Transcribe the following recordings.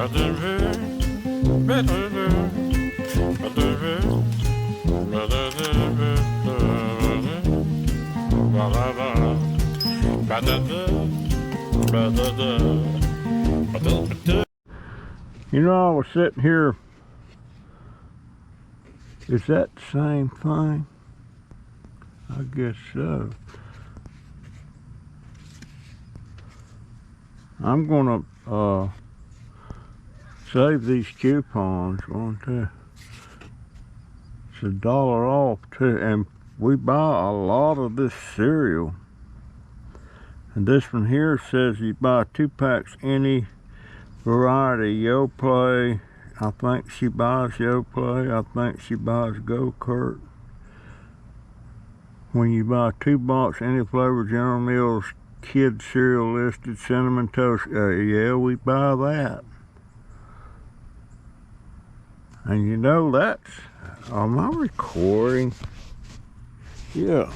You know, I was sitting here. Is that the same thing? I guess so. I'm gonna save these coupons, won't I? It's $1 off too, and we buy a lot of this cereal. And this one here says you buy 2 packs any variety. Yoplait. I think she buys Yoplait. I think she buys Go-Kurt. When you buy 2 boxes, any flavor, General Mills kid cereal listed, Cinnamon Toast. Yeah, we buy that. And you know that's, am I recording? Yeah.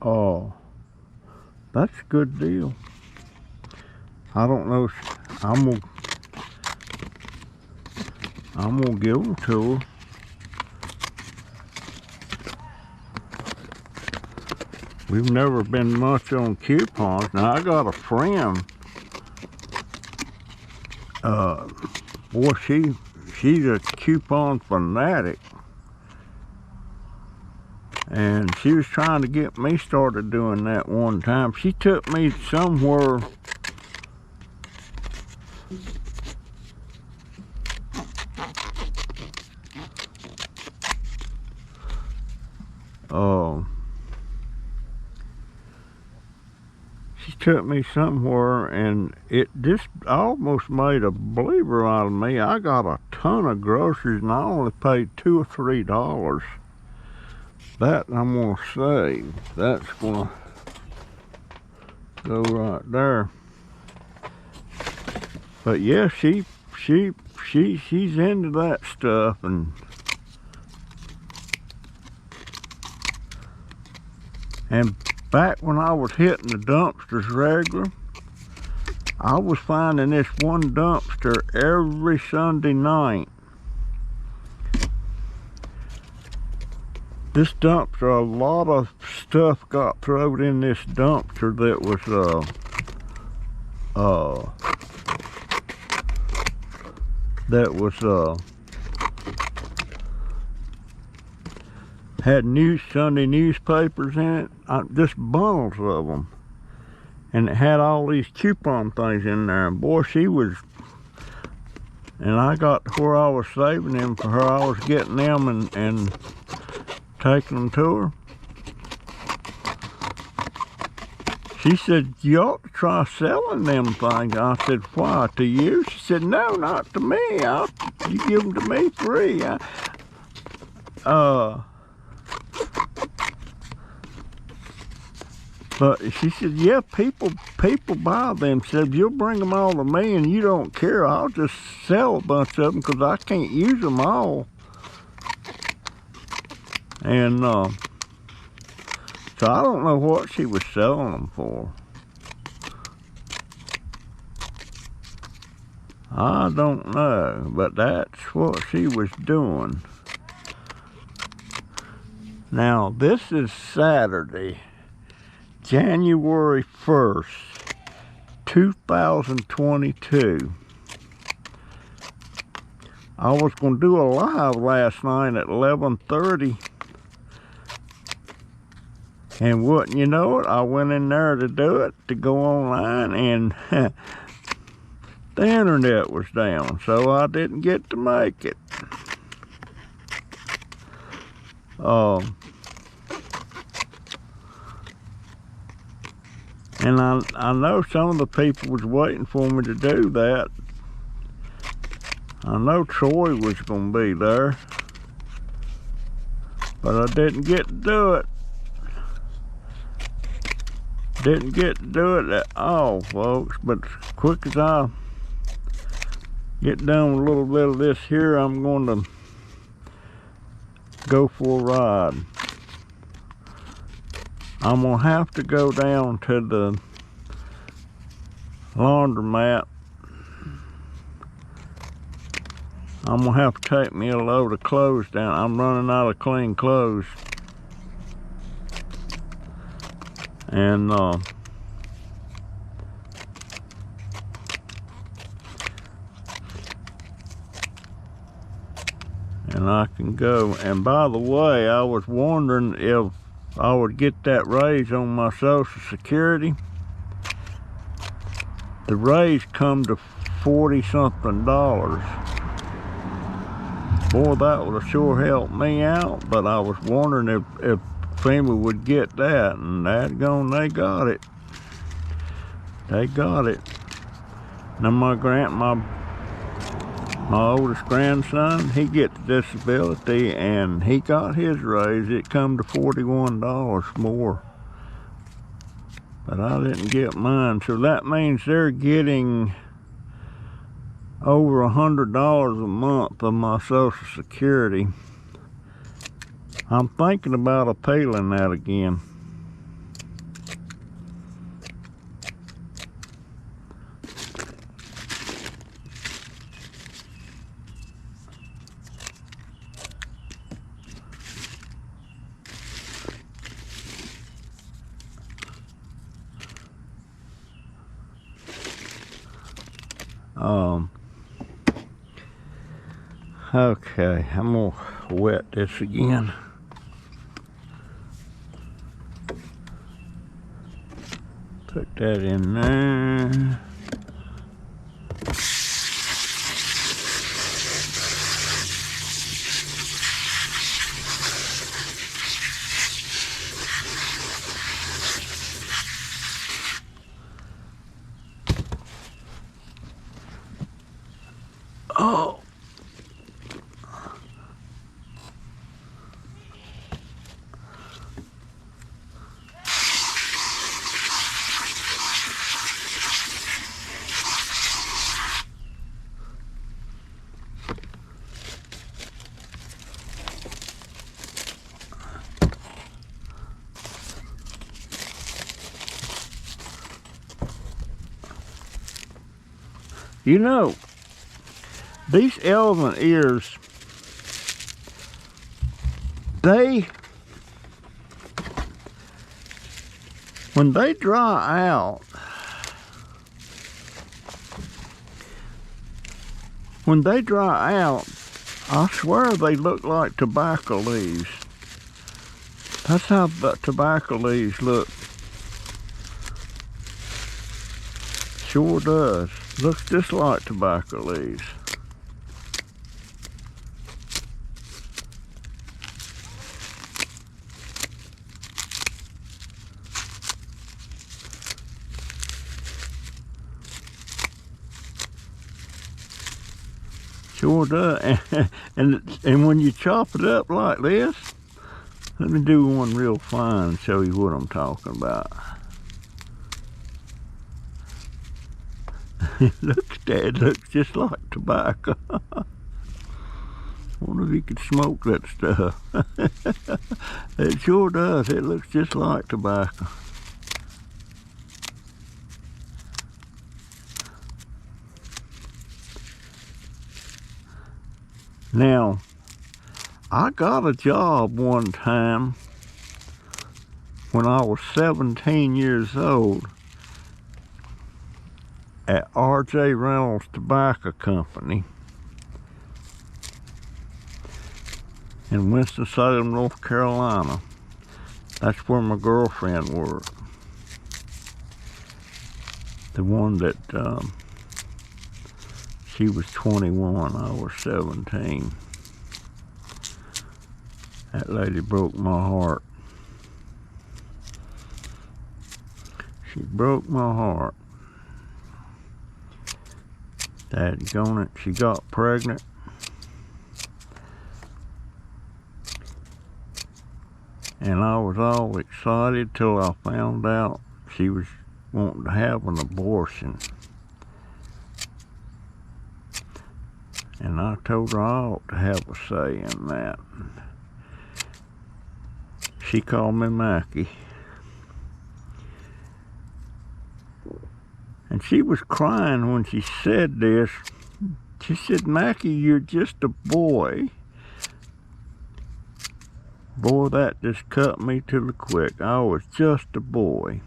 Oh, that's a good deal. I don't know, I'm gonna give them to her. We've never been much on coupons. Now I got a friend, boy, she's a coupon fanatic. And she was trying to get me started doing that one time. She took me somewhere. She took me somewhere, and it just almost made a believer out of me. I got a ton of groceries, and I only paid $2 or $3. That I'm gonna save. That's gonna go right there. But yeah, she's into that stuff, and back when I was hitting the dumpsters regular, I was finding this one dumpster every Sunday night. This dumpster, a lot of stuff got thrown in this dumpster that was had Sunday newspapers in it, just bundles of them, and it had all these coupon things in there. And boy, she was, and I got to where I was saving them for her. I was getting them and taking them to her. She said, you ought to try selling them things. I said, why, to you? She said, no, not to me. You give them to me free. But she said, yeah, people buy them. She said, you'll bring them all to me and you don't care. I'll just sell a bunch of them because I can't use them all. And so I don't know what she was selling them for. I don't know, but that's what she was doing. Now, this is Saturday, January 1st, 2022. I was going to do a live last night at 11:30. And wouldn't you know it, I went in there to do it, to go online, and the internet was down, so I didn't get to make it. And I know some of the people was waiting for me to do that. I know Troy was going to be there, but I didn't get to do it. Didn't get to do it at all, folks, but as quick as I get done with a little bit of this here, I'm going to go for a ride. I'm going to have to go down to the laundromat I'm gonna have to take me a load of clothes down. I'm running out of clean clothes. And I can go. And by the way, I was wondering if I would get that raise on my Social Security. The raise come to $40-something. Boy, that would have sure helped me out, but I was wondering if FEMA would get that, and they got it. They got it. Now my oldest grandson, he gets disability, and he got his raise. It come to $41 more. But I didn't get mine, so that means they're getting over $100 a month of my Social Security. I'm thinking about appealing that again. Okay, I'm gonna wet this again. Put that in there. Oh. You know, these elephant ears, when they dry out, I swear they look like tobacco leaves. That's how the tobacco leaves look. Sure does. Looks just like tobacco leaves. Sure does. And when you chop it up like this, let me do one real fine and show you what I'm talking about. Look at that, it looks just like tobacco. Wonder if you could smoke that stuff. It sure does, it looks just like tobacco. Now, I got a job one time when I was 17 years old at R.J. Reynolds Tobacco Company in Winston-Salem, North Carolina. That's where my girlfriend worked. The one that, she was 21, I was 17. That lady broke my heart. She broke my heart. Dadgone it, she got pregnant. And I was all excited till I found out she was wanting to have an abortion. And I told her I ought to have a say in that. She called me Mackie. And she was crying when she said this. She said, Mackie, you're just a boy. Boy, that just cut me to the quick. I was just a boy.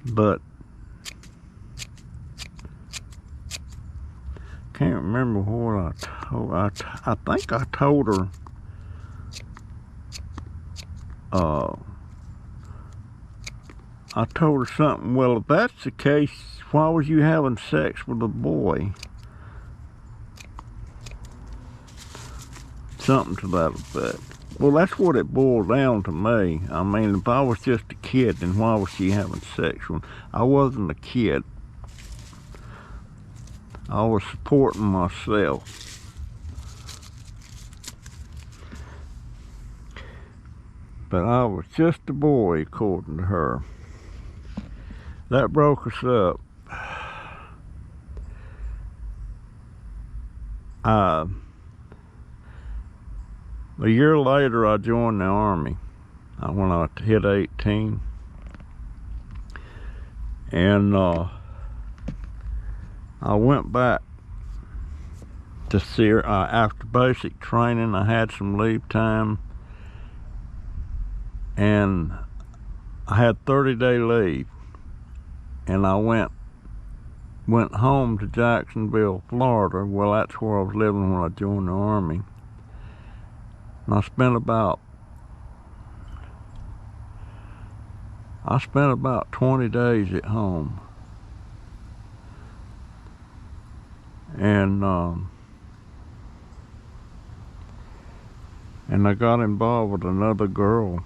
But can't remember what I told. I think I told her. I told her something. Well, if that's the case, why was you having sex with a boy? Something to that effect. Well, that's what it boiled down to me. I mean, if I was just a kid, then why was she having sex with him? I wasn't a kid. I was supporting myself. But I was just a boy, according to her. That broke us up. A year later, I joined the Army when I hit 18. And I went back to see her. After basic training, I had some leave time. And I had 30-day leave. And I went home to Jacksonville, Florida. Well, that's where I was living when I joined the Army. And I spent about 20 days at home. And I got involved with another girl.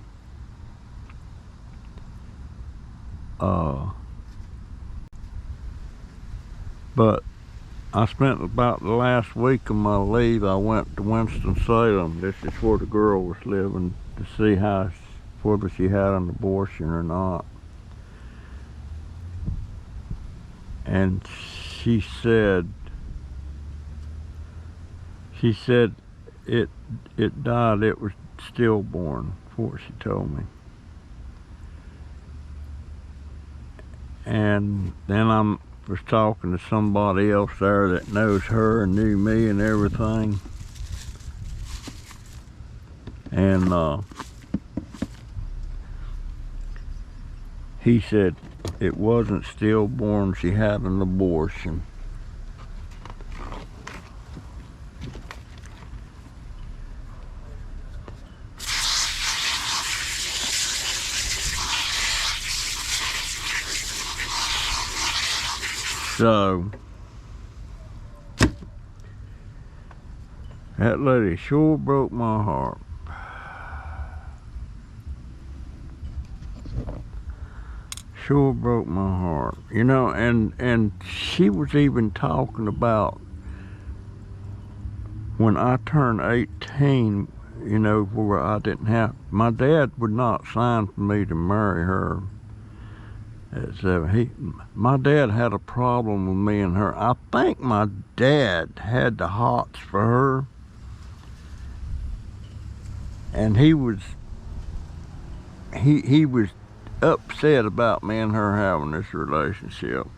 But I spent about the last week of my leave, I went to Winston-Salem. This is where the girl was living, to see whether she had an abortion or not. And she said it died. It was stillborn, what she told me. And then I was talking to somebody else there that knows her and knew me and everything. And he said it wasn't stillborn, she had an abortion. So, that lady sure broke my heart. Sure broke my heart. You know, and she was even talking about when I turned 18, you know, where I didn't have, my dad would not sign for me to marry her. My dad had a problem with me and her. I think my dad had the hots for her, and he was upset about me and her having this relationship.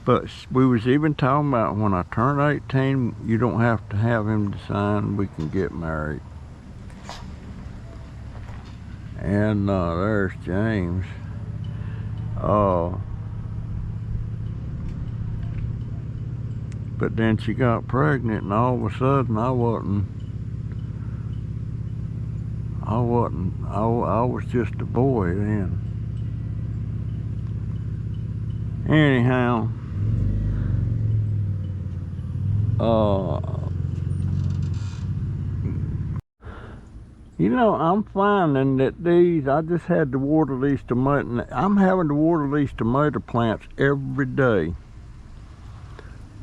But we was even talking about when I turned 18, you don't have to have him to sign, we can get married. And there's James. But then she got pregnant, and all of a sudden I was just a boy then. Anyhow, you know, I'm finding that I just had to water these tomato. I'm having to water these tomato plants every day.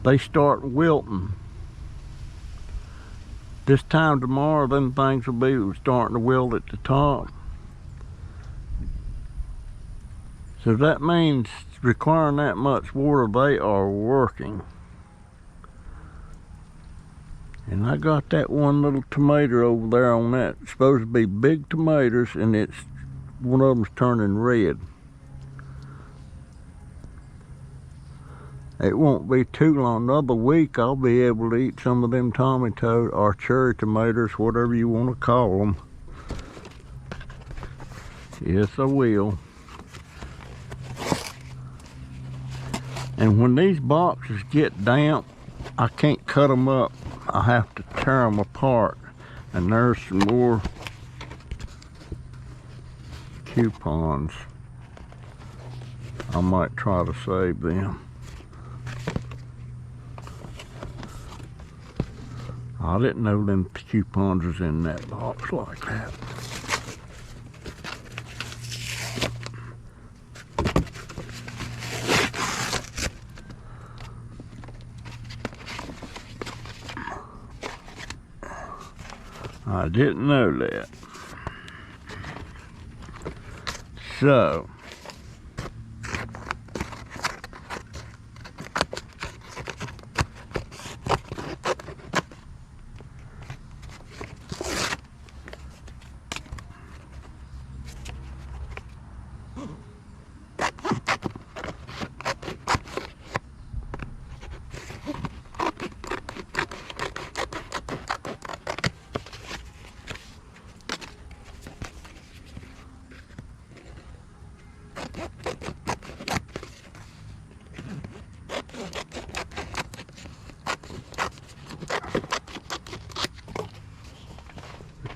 They start wilting. This time tomorrow, then things will be starting to wilt at the top. So that means requiring that much water, they are working. And I got that one little tomato over there on that. It's supposed to be big tomatoes, and it's one of them's turning red. It won't be too long, another week I'll be able to eat some of them Tommy Toad or cherry tomatoes, whatever you want to call them. Yes, I will. And when these boxes get damp, I can't cut them up. I have to tear them apart. And there's some more coupons. I might try to save them. I didn't know them coupons was in that box like that. I didn't know that. So,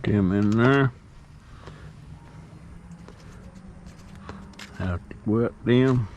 them in there. Have to wet them.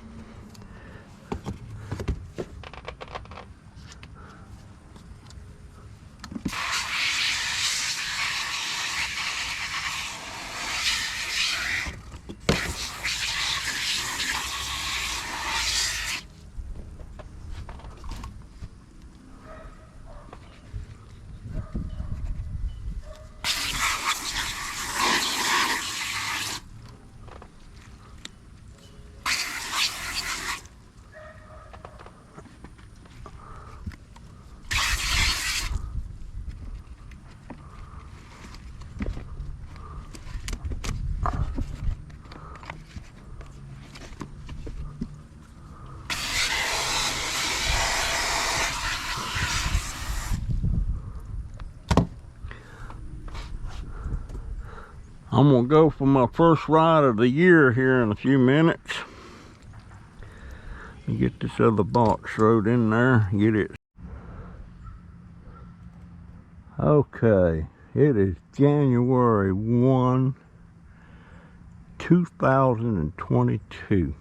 I'm gonna go for my first ride of the year here in a few minutes. Get this other box thrown in there, get it. Okay, it is January 1, 2022.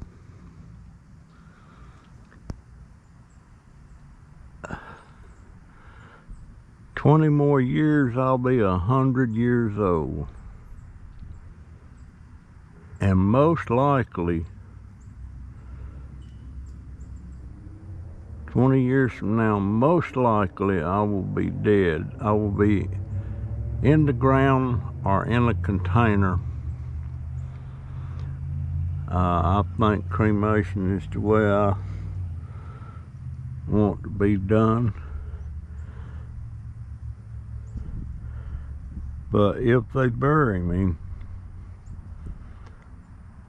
"20 more years, I'll be 100 years old. And most likely, 20 years from now, most likely I will be dead. I will be in the ground or in a container. I think cremation is the way I want to be done. But if they bury me,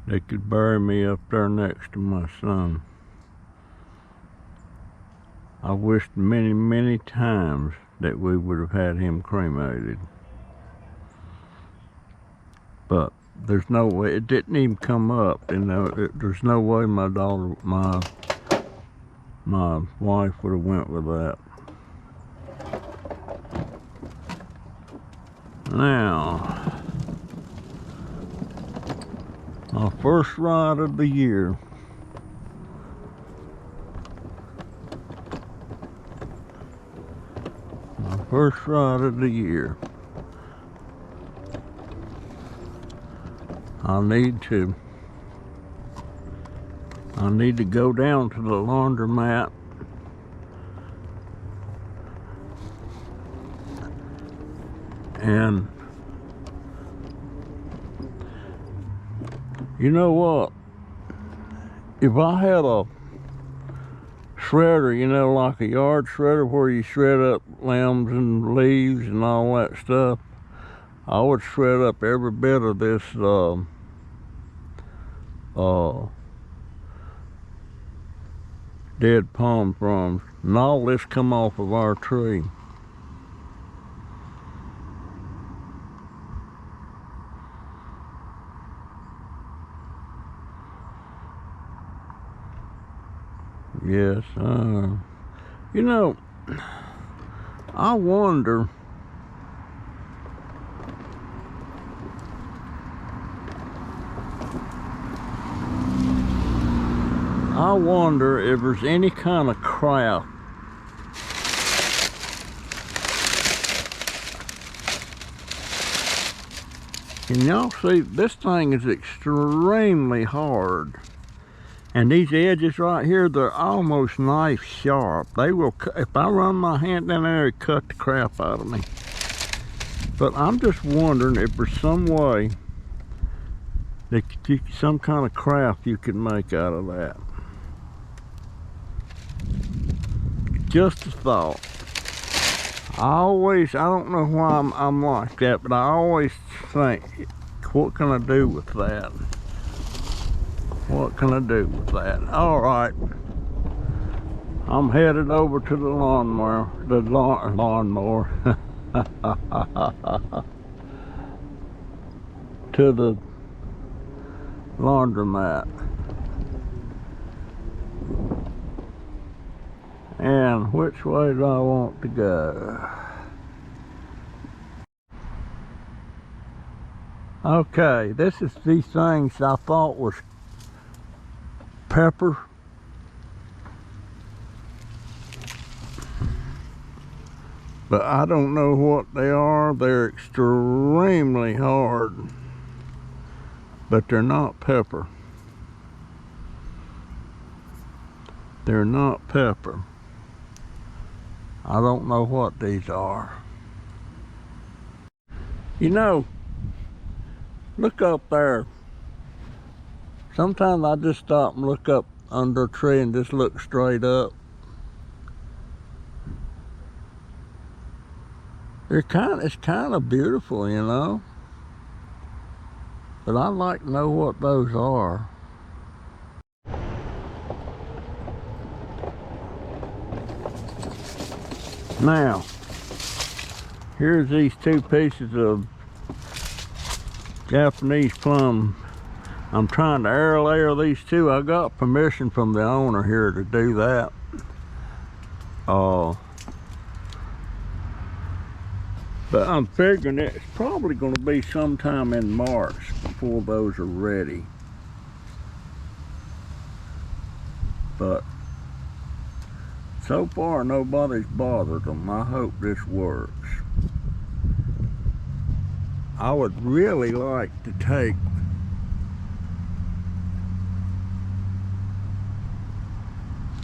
they could bury me up there next to my son. I wished many, many times that we would have had him cremated. But there's no way, it didn't even come up, you know, there's no way my daughter, my wife would have went with that. Now, my first ride of the year. My first ride of the year. I need to go down to the laundromat and you know what? If I had a shredder, you know, like a yard shredder where you shred up limbs and leaves and all that stuff, I would shred up every bit of this dead palm fronds, and all this come off of our tree. Yes, you know, I wonder if there's any kind of craft can y'all see this thing is extremely hard. And these edges right here, they're almost knife sharp. They will, if I run my hand in there, it cut the crap out of me. But I'm just wondering if there's some way that some kind of craft you can make out of that. Just a thought. I don't know why I'm like that, but I always think, what can I do with that? What can I do with that? All right, I'm headed over to the lawnmower, to the laundromat. And which way do I want to go? Okay, this is these things I thought was pepper. But I don't know what they are. They're extremely hard. But they're not pepper. They're not pepper. I don't know what these are. You know, look up there. Sometimes I just stop and look up under a tree and just look straight up. It's kind of beautiful, you know. But I'd like to know what those are. Now, here's these two pieces of Japanese plum. I'm trying to air layer these two. I got permission from the owner here to do that. But I'm figuring it's probably going to be sometime in March before those are ready. But so far nobody's bothered them. I hope this works. I would really like to take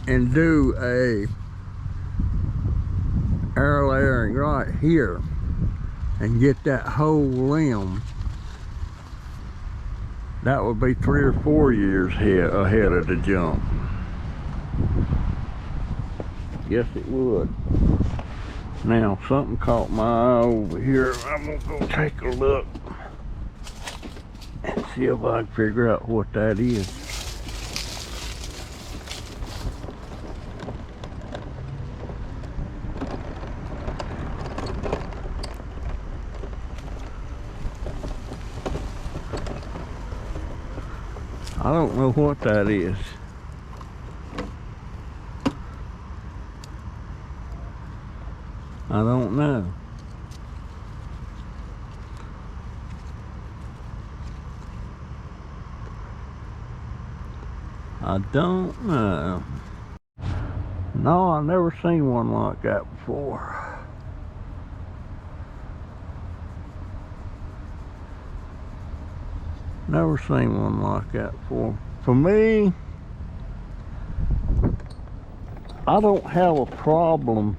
and do a air layering right here and get that whole limb. That would be 3 or 4 years ahead of the jump. Yes, it would. Now, something caught my eye over here. I'm gonna go take a look and see if I can figure out what that is. I don't know what that is. I don't know. I don't know. No, I've never seen one like that before. Never seen one like that before. For me, I don't have a problem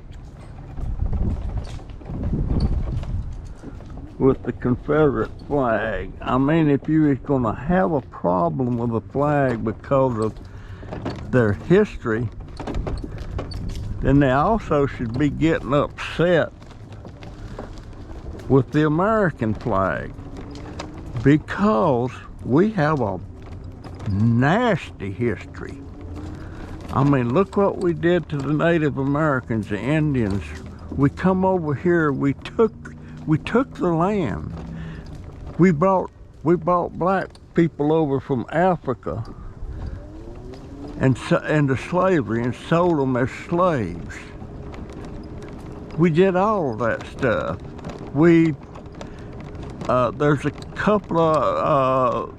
with the Confederate flag. I mean, if you was gonna have a problem with a flag because of their history, then they also should be getting upset with the American flag, because we have a nasty history. I mean, look what we did to the Native Americans, the Indians. We come over here, we took the land. We brought black people over from Africa and into slavery and sold them as slaves. We did all of that stuff. There's a couple of,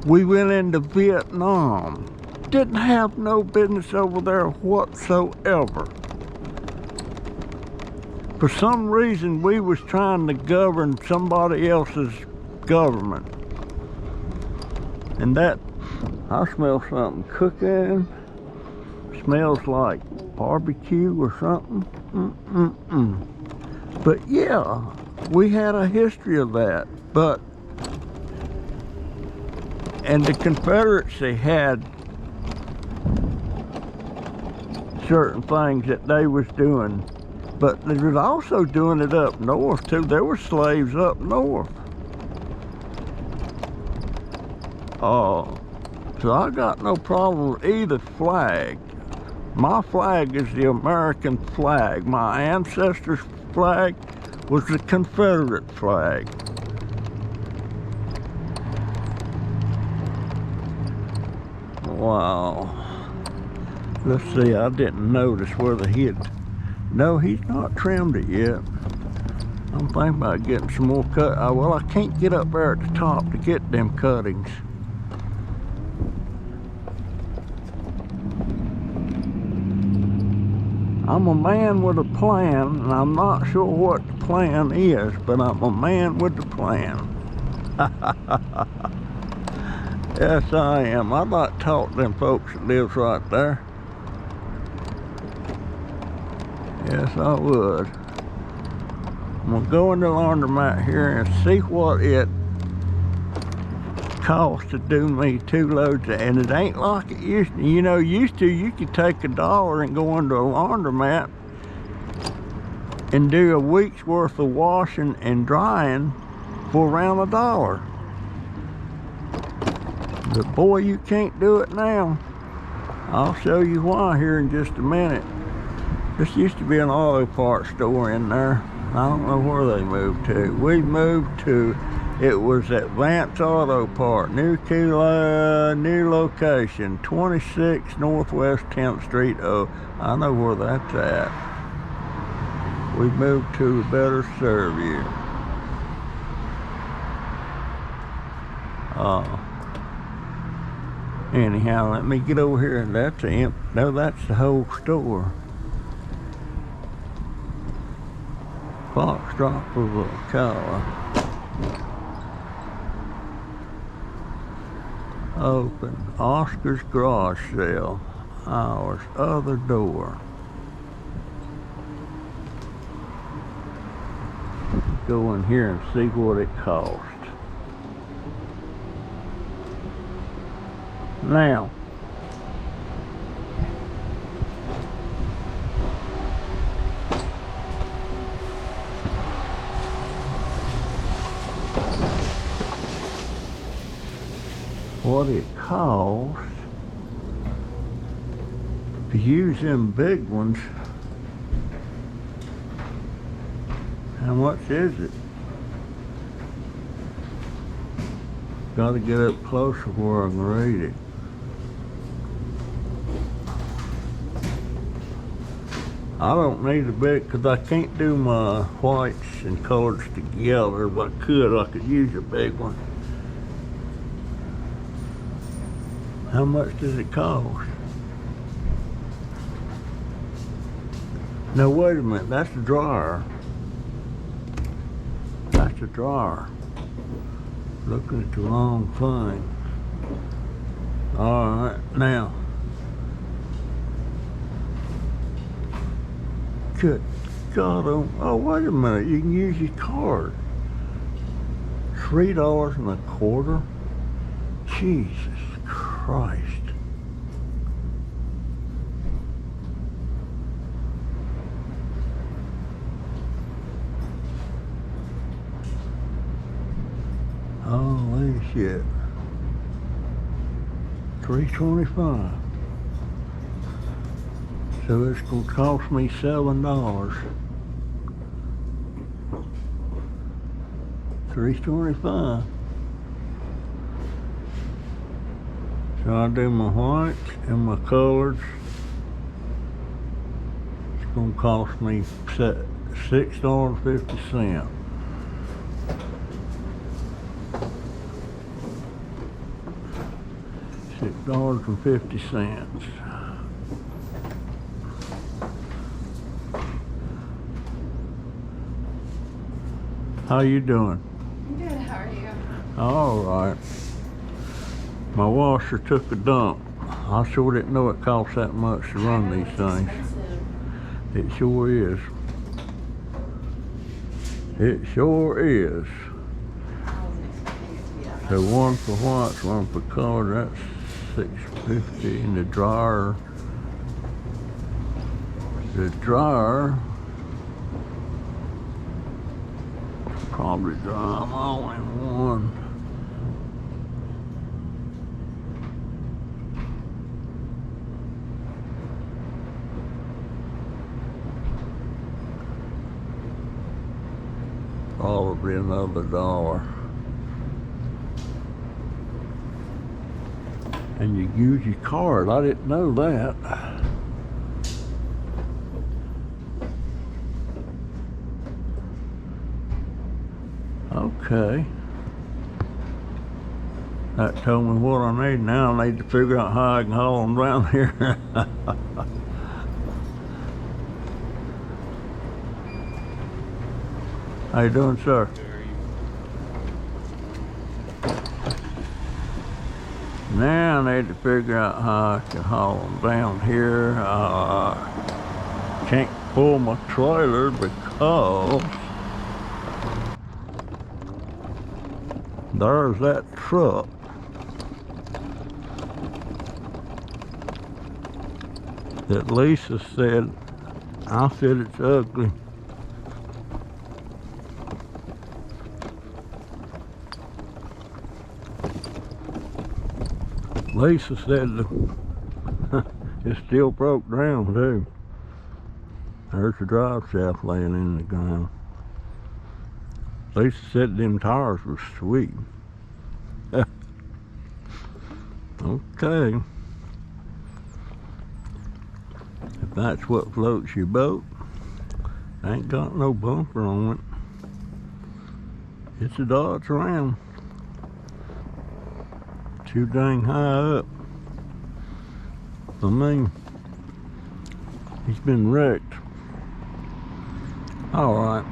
we went into Vietnam. Didn't have no business over there whatsoever. For some reason, we was trying to govern somebody else's government. And that, I smell something cooking. Smells like barbecue or something. But yeah, we had a history of that. And the Confederacy had certain things that they was doing, but they was also doing it up north too. There were slaves up north. So I got no problem with either flag. My flag is the American flag. My ancestors' flag was the Confederate flag. Wow. Let's see, I didn't notice whether no, he's not trimmed it yet. I'm thinking about getting some more well, I can't get up there at the top to get them cuttings. I'm a man with a plan, and I'm not sure what the plan is, but I'm a man with a plan. Yes, I am. I'd like to talk to them folks that lives right there. Yes, I would. I'm gonna go in the laundromat here and see what it costs to do me 2 loads of, and it ain't like it used to. You know, used to you could take $1 and go into a laundromat and do a week's worth of washing and drying for around $1. But boy, you can't do it now. I'll show you why here in just a minute. This used to be an auto parts store in there. I don't know where they moved to. We moved to, it was at Vance Auto Part, new location, 26 Northwest 10th Street. Oh, I know where that's at. We moved to better serve you. Anyhow, let me get over here. That's no, that's the whole store. Foxtrot of a collar. Open. Oscar's garage sale. Hours. Other door. Go in here and see what it costs. Now, what it costs to use them big ones. How much is it? Got to get up closer where I can read it. I don't need a big, because I can't do my whites and colors together. If I could use a big one. How much does it cost? No, wait a minute, that's the dryer. That's the dryer. Looking at the wrong thing. Alright, now. Good God, oh wait a minute, you can use your card. $3.25? Jesus Christ. Holy shit. $3.25. So it's gonna cost me $7. $3.25. So I do my whites and my colors. It's gonna cost me $6.50. $6.50. How you doing? Good, how are you? All right. My washer took a dump. I sure didn't know it cost that much to run these things. Expensive. It sure is. It sure is. I wasn't expecting it to be that much. So one for whites, one for color, that's $6.50. And the dryer probably dry them all in one. Probably another $1. And you use your card. I didn't know that. Okay. That told me what I need. Now I need to figure out how I can haul them down here. How you doing, sir? Now I need to figure out how I can haul them down here. Can't pull my trailer because there's that truck. That Lisa said, I said it's ugly. Lisa said it still broke down too. There's the drive shaft laying in the ground. Lisa said them tires were sweet. Okay. If that's what floats your boat, ain't got no bumper on it. It's a Dodge Ram. Too dang high up. I mean, he's been wrecked. All right.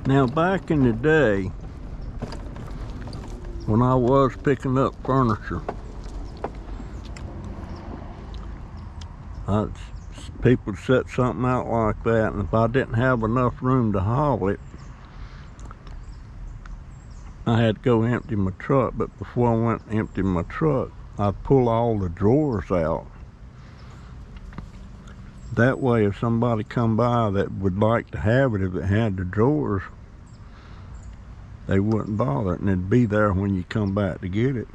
Now back in the day, when I was picking up furniture, people set something out like that, and if I didn't have enough room to haul it, I had to go empty my truck. But before I went to empty my truck, I'd pull all the drawers out. That way, if somebody come by that would like to have it, if it had the drawers, they wouldn't bother it, and it'd be there when you come back to get it.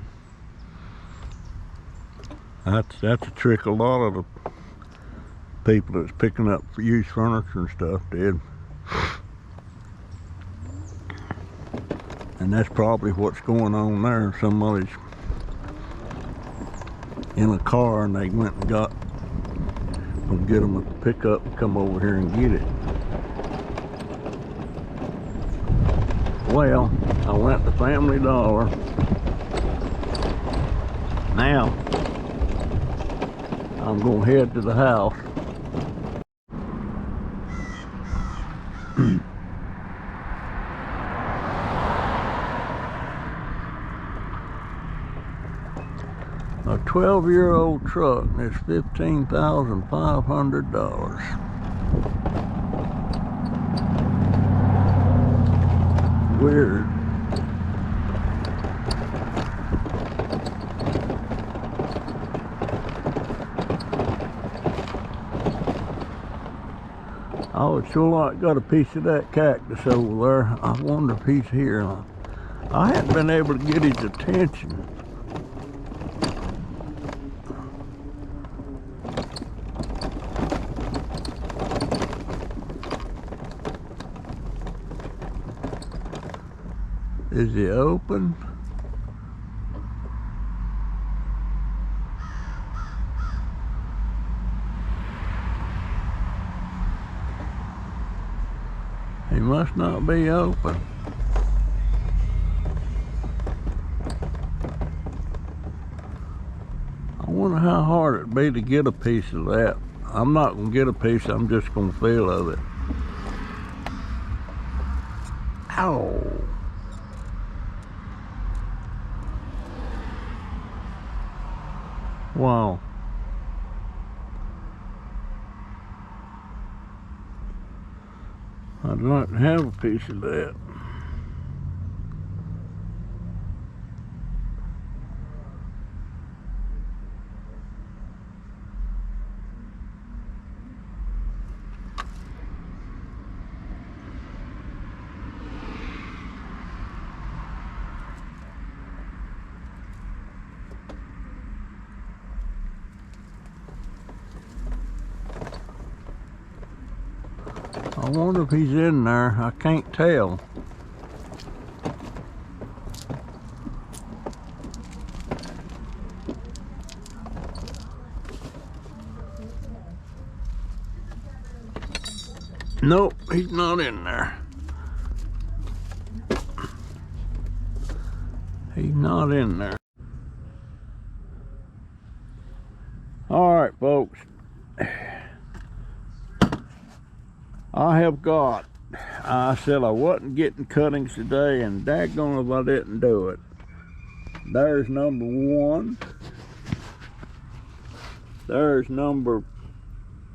That's a trick a lot of the people that's picking up used furniture and stuff did. And that's probably what's going on there. Somebody's in a car and they went and got, we'll get them a pickup and come over here and get it. Well, I went to Family Dollar. Now, I'm gonna head to the house. 12-year-old truck, and it's $15,500. Weird. I would sure like got a piece of that cactus over there. I wonder if he's here. I hadn't been able to get his attention. Is he open? He must not be open. I wonder how hard it'd be to get a piece of that. I'm not gonna get a piece, I'm just gonna feel of it. Ow. Wow. I'd like to have a piece of that. I wonder if he's in there. I can't tell. Nope, he's not in there. He's not in there. All right, folks. I have got, I said I wasn't getting cuttings today, and daggone if I didn't do it. There's number 1. There's number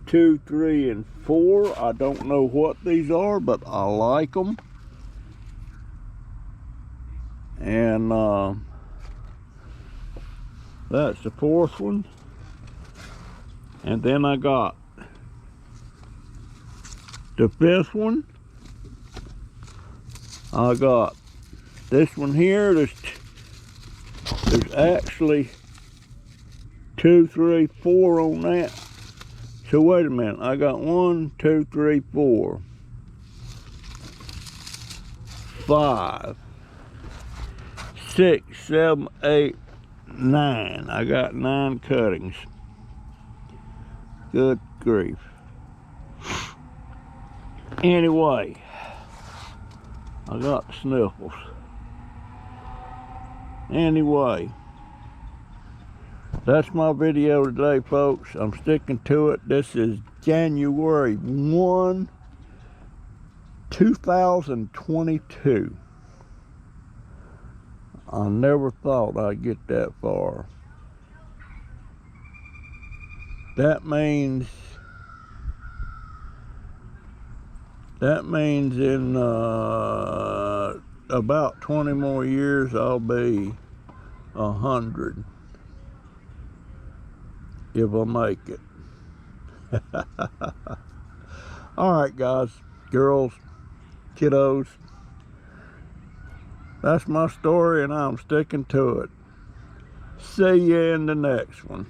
2, 3, and 4. I don't know what these are, but I like them. And that's the 4th one. And then I got the 5th one. I got this one here. There's actually 2, 3, 4 on that. So wait a minute. I got 1, 2, 3, 4, 5, 6, 7, 8, 9. I got 9 cuttings. Good grief. Anyway, I got the sniffles. Anyway, that's my video today, folks. I'm sticking to it. This is January 1, 2022. I never thought I'd get that far. That means in about 20 more years I'll be 100 if I make it. All right, guys, girls, kiddos, that's my story, and I'm sticking to it. See you in the next one.